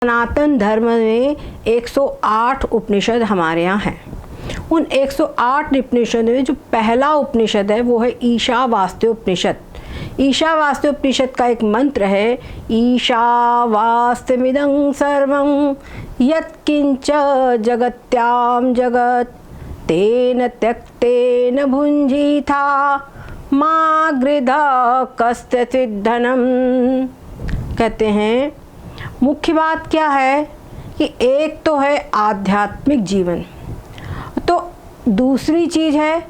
सनातन धर्म में 108 उपनिषद हमारे यहाँ हैं। उन 108 उपनिषद में जो पहला उपनिषद है वो है ईशावास्य उपनिषद। ईशावास्य उपनिषद का एक मंत्र है, ईशावास्यमिदं सर्वं यत्किंच जगत्याम जगत तेन त्यक्तेन भुंजीथा मा गृधा कस्यचित् धनम। कहते हैं मुख्य बात क्या है कि एक तो है आध्यात्मिक जीवन, तो दूसरी चीज़ है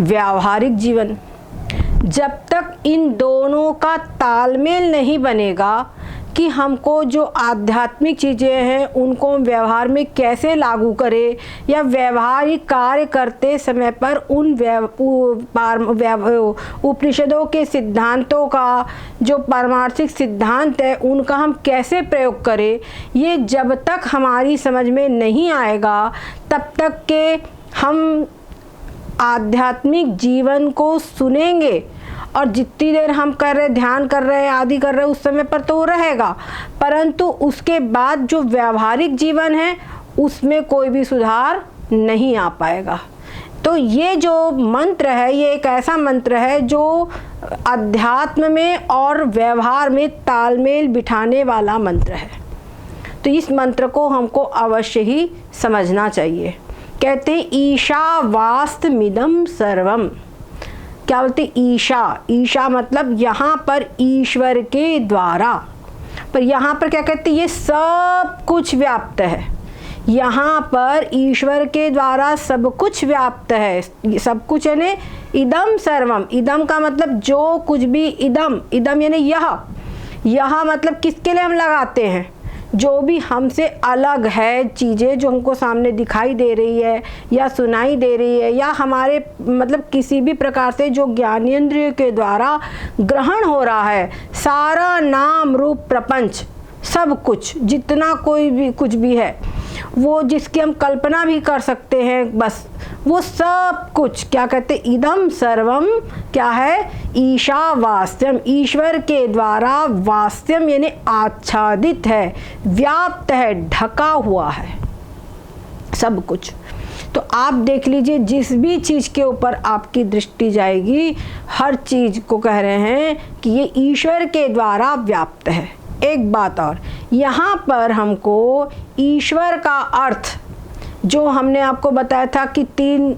व्यावहारिक जीवन। जब तक इन दोनों का तालमेल नहीं बनेगा कि हमको जो आध्यात्मिक चीज़ें हैं उनको हम व्यवहार में कैसे लागू करें या व्यवहारिक कार्य करते समय पर उन उपनिषदों के सिद्धांतों का जो पारमार्थिक सिद्धांत है उनका हम कैसे प्रयोग करें, ये जब तक हमारी समझ में नहीं आएगा तब तक के हम आध्यात्मिक जीवन को सुनेंगे और जितनी देर हम कर रहे ध्यान कर रहे हैं आदि कर रहे हैं उस समय पर तो वो रहेगा, परंतु उसके बाद जो व्यावहारिक जीवन है उसमें कोई भी सुधार नहीं आ पाएगा। तो ये जो मंत्र है ये एक ऐसा मंत्र है जो अध्यात्म में और व्यवहार में तालमेल बिठाने वाला मंत्र है। तो इस मंत्र को हमको अवश्य ही समझना चाहिए। कहते हैं ईशावास्यमिदं सर्वम। क्या बोलते ईशा? ईशा मतलब यहाँ पर ईश्वर के द्वारा, पर यहाँ पर क्या कहते ये सब कुछ व्याप्त है। यहाँ पर ईश्वर के द्वारा सब कुछ व्याप्त है। सब कुछ यानी इदम सर्वम। इदम का मतलब जो कुछ भी, इदम इदम यानी यह मतलब किसके लिए हम लगाते हैं? जो भी हमसे अलग है चीज़ें जो हमको सामने दिखाई दे रही है या सुनाई दे रही है या हमारे मतलब किसी भी प्रकार से जो ज्ञानेंद्रिय के द्वारा ग्रहण हो रहा है, सारा नाम रूप प्रपंच सब कुछ जितना कोई भी कुछ भी है वो जिसकी हम कल्पना भी कर सकते हैं, बस वो सब कुछ क्या कहते इदम सर्वम क्या है? ईशावास्यम। ईश्वर के द्वारा वास्यम यानी आच्छादित है, व्याप्त है, ढका हुआ है सब कुछ। तो आप देख लीजिए जिस भी चीज़ के ऊपर आपकी दृष्टि जाएगी हर चीज़ को कह रहे हैं कि ये ईश्वर के द्वारा व्याप्त है। एक बात और, यहाँ पर हमको ईश्वर का अर्थ जो हमने आपको बताया था कि 3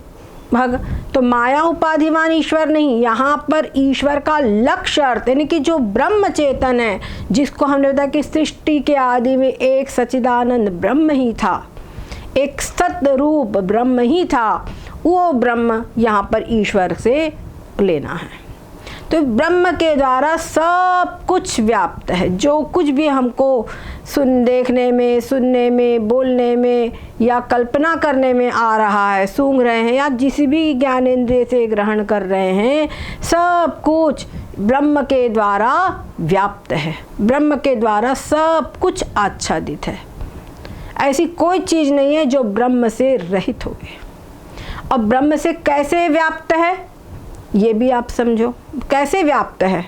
भाग, तो माया उपाधिमान ईश्वर नहीं, यहाँ पर ईश्वर का लक्ष्य अर्थ यानी कि जो ब्रह्म चेतन है जिसको हमने बताया कि सृष्टि के आदि में एक सच्चिदानंद ब्रह्म ही था, एक सत्य रूप ब्रह्म ही था, वो ब्रह्म यहाँ पर ईश्वर से लेना है। तो ब्रह्म के द्वारा सब कुछ व्याप्त है। जो कुछ भी हमको देखने में, सुनने में, बोलने में या कल्पना करने में आ रहा है, सूंघ रहे हैं या जिस भी ज्ञानेंद्रिय से ग्रहण कर रहे हैं, सब कुछ ब्रह्म के द्वारा व्याप्त है। ब्रह्म के द्वारा सब कुछ आच्छादित है। ऐसी कोई चीज़ नहीं है जो ब्रह्म से रहित हो गए। और ब्रह्म से कैसे व्याप्त है ये भी आप समझो, कैसे व्याप्त है।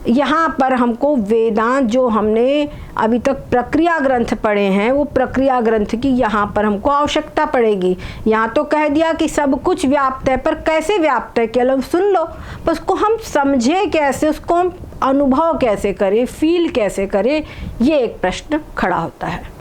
यहाँ पर हमको वेदांत जो हमने अभी तक प्रक्रिया ग्रंथ पढ़े हैं वो प्रक्रिया ग्रंथ की यहाँ पर हमको आवश्यकता पड़ेगी। यहाँ तो कह दिया कि सब कुछ व्याप्त है, पर कैसे व्याप्त है केवल सुन लो, पर उसको हम समझे कैसे, उसको हम अनुभव कैसे करें, फील कैसे करें, ये एक प्रश्न खड़ा होता है।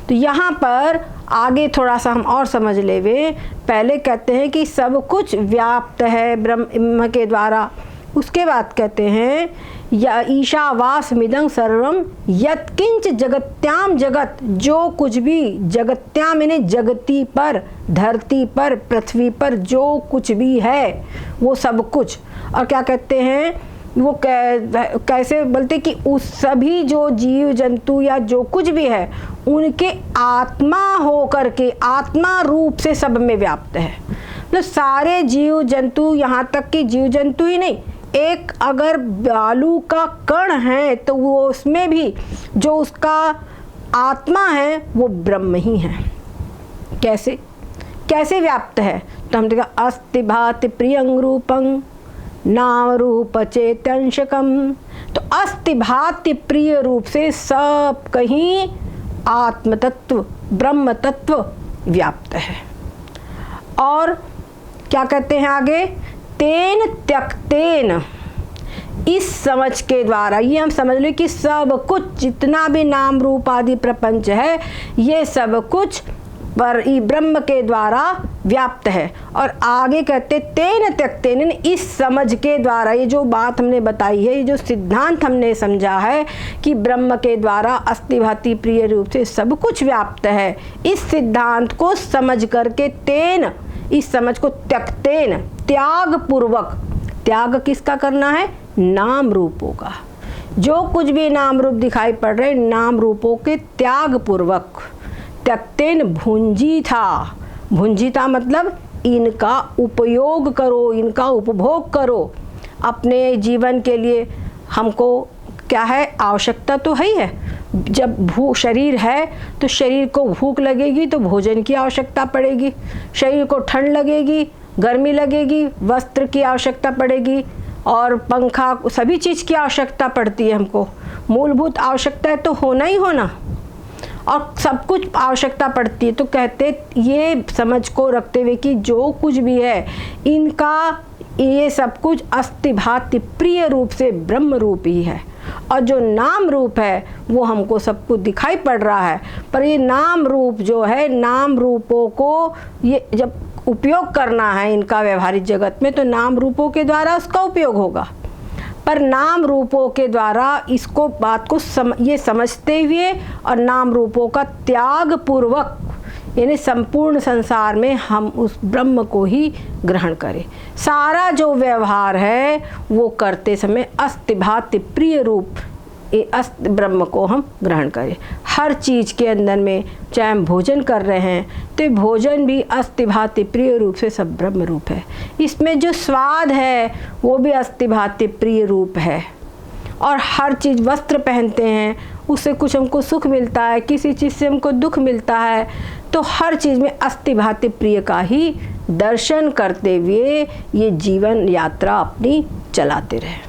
तो यहाँ पर आगे थोड़ा सा हम और समझ लेवे। पहले कहते हैं कि सब कुछ व्याप्त है ब्रह्म के द्वारा, उसके बाद कहते हैं या ईशावास्यमिदं सर्वम यत्किंच जगत्याम जगत। जो कुछ भी जगत्याम यानी जगती पर, धरती पर, पृथ्वी पर जो कुछ भी है वो सब कुछ। और क्या कहते हैं वो कैसे बोलते कि उस सभी जो जीव जंतु या जो कुछ भी है उनके आत्मा हो करके आत्मा रूप से सब में व्याप्त है। मतलब सारे जीव जंतु, यहाँ तक कि जीव जंतु ही नहीं, एक अगर बालू का कण है तो वो उसमें भी जो उसका आत्मा है वो ब्रह्म ही है। कैसे कैसे व्याप्त है? तो हम देखा अस्ति भाति प्रियं रूपं नाम रूप चेतंशकम। तो अस्ति भाति प्रिय रूप से सब कहीं आत्म तत्व, ब्रह्म तत्व व्याप्त है। और क्या कहते हैं आगे, तेन त्यक्तेन, इस समझ के द्वारा, ये हम समझ लें कि सब कुछ जितना भी नाम रूप आदि प्रपंच है ये सब कुछ पर ब्रह्म के द्वारा व्याप्त है। और आगे कहते तेन त्यक्तेन, इस समझ के द्वारा, ये जो बात हमने बताई है, ये जो सिद्धांत हमने समझा है कि ब्रह्म के द्वारा अस्थि भांति प्रिय रूप से सब कुछ व्याप्त है, इस सिद्धांत को समझ करके तेन, इस समझ को त्यक्तेन, त्याग पूर्वक, त्याग किसका करना है, नाम रूपों का, जो कुछ भी नाम रूप दिखाई पड़ रहे नाम रूपों के त्याग पूर्वक, त्यक्तेन भुंजीथा, भुंजीथा मतलब इनका उपयोग करो, इनका उपभोग करो अपने जीवन के लिए। हमको क्या है, आवश्यकता तो है ही है, जब शरीर है तो शरीर को भूख लगेगी तो भोजन की आवश्यकता पड़ेगी, शरीर को ठंड लगेगी, गर्मी लगेगी, वस्त्र की आवश्यकता पड़ेगी, और पंखा, सभी चीज़ की आवश्यकता पड़ती है हमको, मूलभूत आवश्यकता तो होना ही होना, और सब कुछ आवश्यकता पड़ती है। तो कहते ये समझ को रखते हुए कि जो कुछ भी है इनका, ये सब कुछ अस्थि भांति प्रिय रूप से ब्रह्म रूप ही है, और जो नाम रूप है वो हमको सब कुछ दिखाई पड़ रहा है, पर ये नाम रूप जो है, नाम रूपों को ये जब उपयोग करना है इनका व्यवहारिक जगत में, तो नाम रूपों के द्वारा उसका उपयोग होगा, पर नाम रूपों के द्वारा इसको बात को ये समझते हुए और नाम रूपों का त्याग पूर्वक, यानी संपूर्ण संसार में हम उस ब्रह्म को ही ग्रहण करें। सारा जो व्यवहार है वो करते समय अस्थि भांति प्रिय रूप अस्त ब्रह्म को हम ग्रहण करें। हर चीज़ के अंदर में, चाहे हम भोजन कर रहे हैं तो भोजन भी अस्थि भांति प्रिय रूप से सब ब्रह्म रूप है। इसमें जो स्वाद है वो भी अस्थि भांति प्रिय रूप है। और हर चीज़, वस्त्र पहनते हैं उससे कुछ हमको सुख मिलता है, किसी चीज़ से हमको दुख मिलता है, तो हर चीज़ में अस्थि भांति प्रिय का ही दर्शन करते हुए ये जीवन यात्रा अपनी चलाते रहे।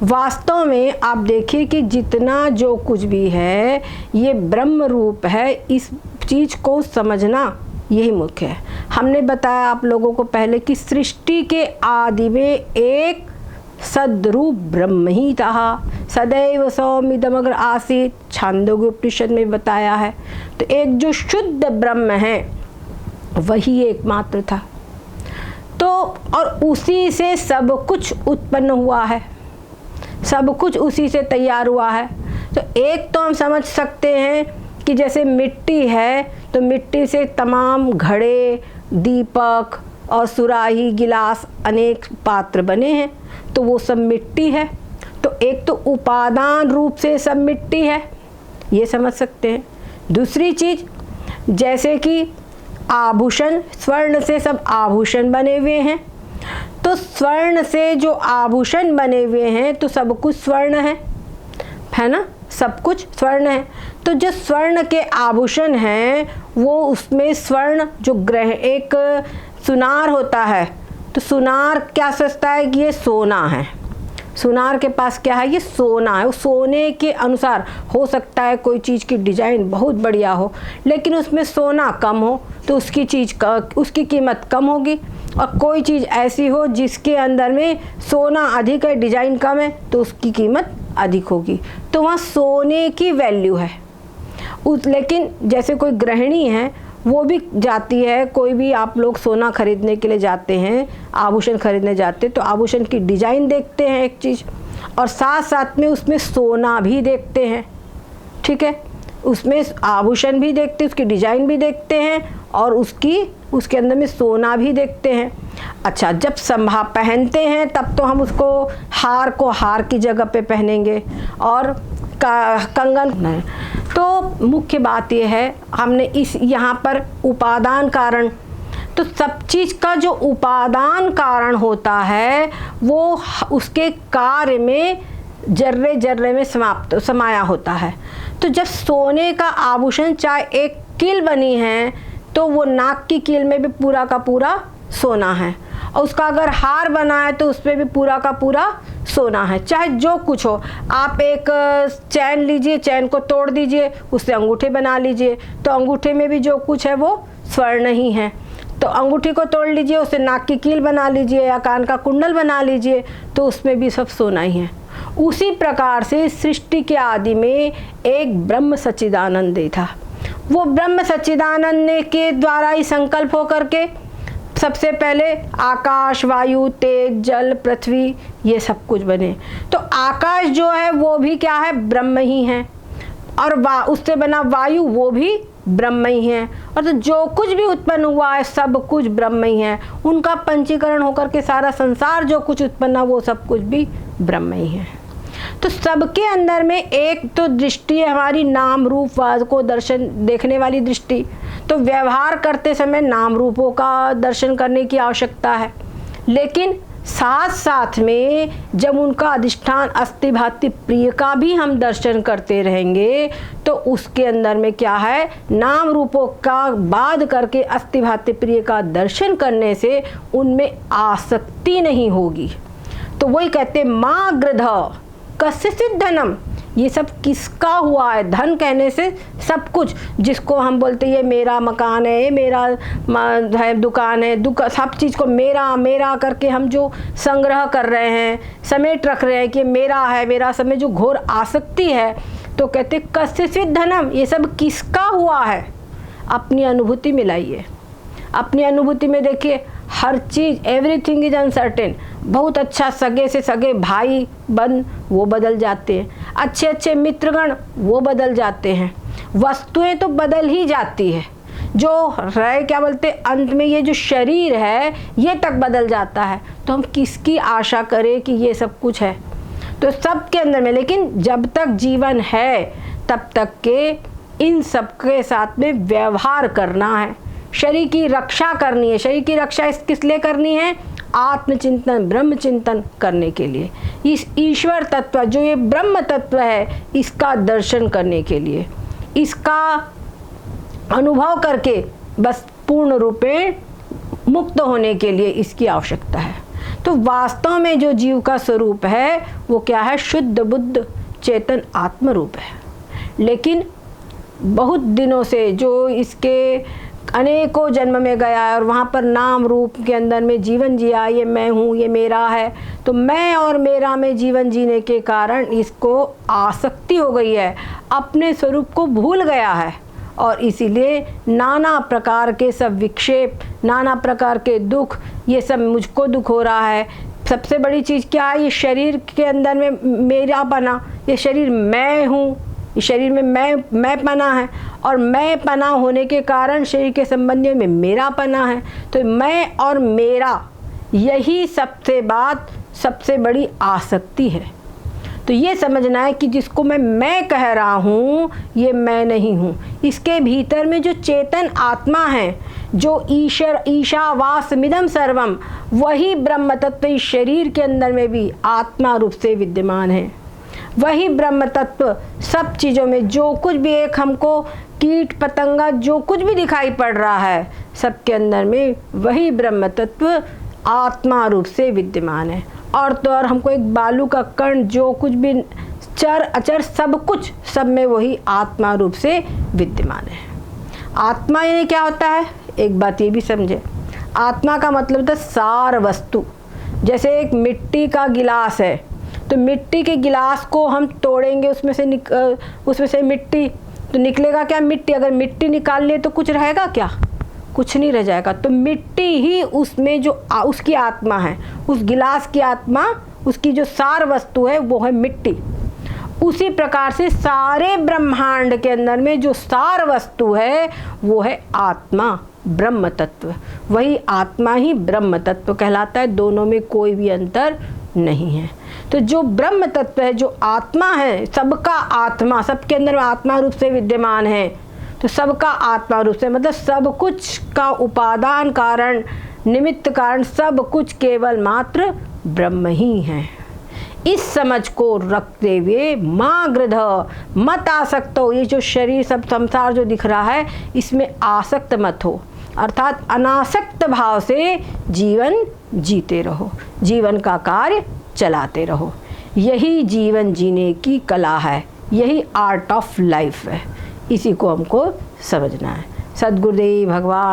वास्तव में आप देखिए कि जितना जो कुछ भी है ये ब्रह्म रूप है, इस चीज़ को समझना यही मुख्य है। हमने बताया आप लोगों को पहले कि सृष्टि के आदि में एक सद्रूप ब्रह्म ही था, सदैव सौम्यदमग्र आसीत, छांदोग्य उपनिषद में बताया है। तो एक जो शुद्ध ब्रह्म है वही एकमात्र था, तो और उसी से सब कुछ उत्पन्न हुआ है, सब कुछ उसी से तैयार हुआ है। तो एक तो हम समझ सकते हैं कि जैसे मिट्टी है तो मिट्टी से तमाम घड़े, दीपक और सुराही, गिलास, अनेक पात्र बने हैं, तो वो सब मिट्टी है। तो एक तो उपादान रूप से सब मिट्टी है, ये समझ सकते हैं। दूसरी चीज़ जैसे कि आभूषण, स्वर्ण से सब आभूषण बने हुए हैं, तो स्वर्ण से जो आभूषण बने हुए हैं तो सब कुछ स्वर्ण है ना, सब कुछ स्वर्ण है। तो जो स्वर्ण के आभूषण हैं वो उसमें स्वर्ण जो ग्रह, एक सुनार होता है, तो सुनार क्या सोचता है कि ये सोना है, सुनार के पास क्या है, ये सोना है। सोने के अनुसार हो सकता है कोई चीज़ की डिजाइन बहुत बढ़िया हो लेकिन उसमें सोना कम हो तो उसकी चीज़ का, उसकी कीमत कम होगी, और कोई चीज़ ऐसी हो जिसके अंदर में सोना अधिक है, डिजाइन कम है, तो उसकी कीमत अधिक होगी। तो वहाँ सोने की वैल्यू है लेकिन जैसे कोई गृहिणी है वो भी जाती है, कोई भी आप लोग सोना खरीदने के लिए जाते हैं, आभूषण खरीदने जाते हैं, तो आभूषण की डिजाइन देखते हैं एक चीज़, और साथ साथ में उसमें सोना भी देखते हैं, ठीक है, उसमें आभूषण भी देखते हैं, उसकी डिजाइन भी देखते हैं, और उसके अंदर में सोना भी देखते हैं। अच्छा, जब पहनते हैं तब तो हम उसको हार को हार की जगह पे पहनेंगे और कंगन। तो मुख्य बात यह है, हमने इस यहाँ पर उपादान कारण, तो सब चीज़ का जो उपादान कारण होता है वो उसके कार्य में जर्रे जर्रे में समाया होता है। तो जब सोने का आभूषण चाहे एक कील बनी है तो वो नाक की कील में भी पूरा का पूरा सोना है, और उसका अगर हार बना है तो उसमें भी पूरा का पूरा सोना है, चाहे जो कुछ हो। आप एक चैन लीजिए, चैन को तोड़ दीजिए, उससे अंगूठे बना लीजिए, तो अंगूठे में भी जो कुछ है वो स्वर्ण ही है। तो अंगूठी को तोड़ लीजिए, उससे नाक की कील बना लीजिए या कान का कुंडल बना लीजिए, तो उसमें भी सब सोना ही है। उसी प्रकार से सृष्टि के आदि में एक ब्रह्म सच्चिदानंद था। वो ब्रह्म सच्चिदानंद ने के द्वारा ही संकल्प होकर के सबसे पहले आकाश, वायु, तेज, जल, पृथ्वी ये सब कुछ बने। तो आकाश जो है वो भी क्या है, ब्रह्म ही है, और उससे बना वायु वो भी ब्रह्म ही है, और तो जो कुछ भी उत्पन्न हुआ है सब कुछ ब्रह्म ही है। उनका पंचीकरण होकर के सारा संसार जो कुछ उत्पन्न वो सब कुछ भी ब्रह्म ही है। तो सबके अंदर में एक तो दृष्टि है हमारी नाम रूप वाद को दर्शन देखने वाली दृष्टि। तो व्यवहार करते समय नाम रूपों का दर्शन करने की आवश्यकता है, लेकिन साथ साथ में जब उनका अधिष्ठान अस्ति भाति प्रिय का भी हम दर्शन करते रहेंगे तो उसके अंदर में क्या है, नाम रूपों का बाद करके अस्ति भाति प्रिय का दर्शन करने से उनमें आसक्ति नहीं होगी। तो वही कहते माँ गृध कस्यचित् धनम, ये सब किसका हुआ है। धन कहने से सब कुछ, जिसको हम बोलते ये मेरा मकान है, ये मेरा है दुकान है, सब चीज़ को मेरा मेरा करके हम जो संग्रह कर रहे हैं, समेट रख रहे हैं कि मेरा है मेरा, सब में जो घोर आसक्ति है, तो कहते कस्यचित् धनम, ये सब किसका हुआ है। अपनी अनुभूति में लाइए, अपनी अनुभूति में देखिए, हर चीज़ एवरीथिंग इज अनसर्टेन। बहुत अच्छा सगे से सगे भाई बंद वो बदल जाते हैं, अच्छे अच्छे मित्रगण वो बदल जाते हैं, वस्तुएं तो बदल ही जाती है, जो रहे क्या बोलते अंत में ये जो शरीर है ये तक बदल जाता है। तो हम किसकी आशा करें कि ये सब कुछ है। तो सब के अंदर में, लेकिन जब तक जीवन है तब तक के इन सब के साथ में व्यवहार करना है, शरीर की रक्षा करनी है। शरीर की रक्षा किस लिए करनी है, आत्मचिंतन ब्रह्म चिंतन करने के लिए, इस ईश्वर तत्व जो ये ब्रह्म तत्व है इसका दर्शन करने के लिए, इसका अनुभव करके बस पूर्ण रूपेण मुक्त होने के लिए इसकी आवश्यकता है। तो वास्तव में जो जीव का स्वरूप है वो क्या है, शुद्ध बुद्ध चेतन आत्म रूप है। लेकिन बहुत दिनों से जो इसके अनेकों जन्म में गया है और वहाँ पर नाम रूप के अंदर में जीवन जिया, ये मैं हूँ ये मेरा है, तो मैं और मेरा में जीवन जीने के कारण इसको आसक्ति हो गई है, अपने स्वरूप को भूल गया है, और इसीलिए नाना प्रकार के सब विक्षेप, नाना प्रकार के दुख, ये सब मुझको दुख हो रहा है। सबसे बड़ी चीज़ क्या है, ये शरीर के अंदर में मेरा पना, ये शरीर मैं हूँ, इस शरीर में मैं पना है, और मैं पना होने के कारण शरीर के संबंध में मेरा पना है। तो मैं और मेरा यही सबसे बड़ी आसक्ति है। तो ये समझना है कि जिसको मैं कह रहा हूँ ये मैं नहीं हूँ। इसके भीतर में जो चेतन आत्मा है, जो ईशावास्मिदं सर्वम, वही ब्रह्म तत्व इस शरीर के अंदर में भी आत्मा रूप से विद्यमान है। वही ब्रह्म तत्व सब चीज़ों में, जो कुछ भी एक हमको कीट पतंगा जो कुछ भी दिखाई पड़ रहा है, सबके अंदर में वही ब्रह्म तत्व आत्मा रूप से विद्यमान है। और तो और हमको एक बालू का कण, जो कुछ भी चर अचर सब कुछ, सब में वही आत्मा रूप से विद्यमान है। आत्मा यानी क्या होता है, एक बात ये भी समझे, आत्मा का मतलब होता है सार वस्तु। जैसे एक मिट्टी का गिलास है, तो मिट्टी के गिलास को हम तोड़ेंगे, उसमें से मिट्टी तो निकलेगा क्या, मिट्टी। अगर मिट्टी निकाल ले तो कुछ रहेगा क्या, कुछ नहीं रह जाएगा। तो मिट्टी ही उसमें जो उसकी आत्मा है, उस गिलास की आत्मा, उसकी जो सार वस्तु है वो है मिट्टी। उसी प्रकार से सारे ब्रह्मांड के अंदर में जो सार वस्तु है वो है आत्मा ब्रह्म तत्व। वही आत्मा ही ब्रह्म तत्व कहलाता है, दोनों में कोई भी अंतर नहीं है। तो जो ब्रह्म तत्व है, जो आत्मा है, सबका आत्मा, सबके अंदर आत्मा रूप से विद्यमान है। तो सबका आत्मा रूप से मतलब सब कुछ का उपादान कारण, निमित्त कारण, सब कुछ केवल मात्र ब्रह्म ही है। इस समझ को रखते हुए माँ गृध मत आसक्त हो। ये जो शरीर सब संसार जो दिख रहा है इसमें आसक्त मत हो, अर्थात अनासक्त भाव से जीवन जीते रहो, जीवन का कार्य चलाते रहो। यही जीवन जीने की कला है, यही आर्ट ऑफ लाइफ है। इसी को हमको समझना है। सद्गुरुदेव भगवान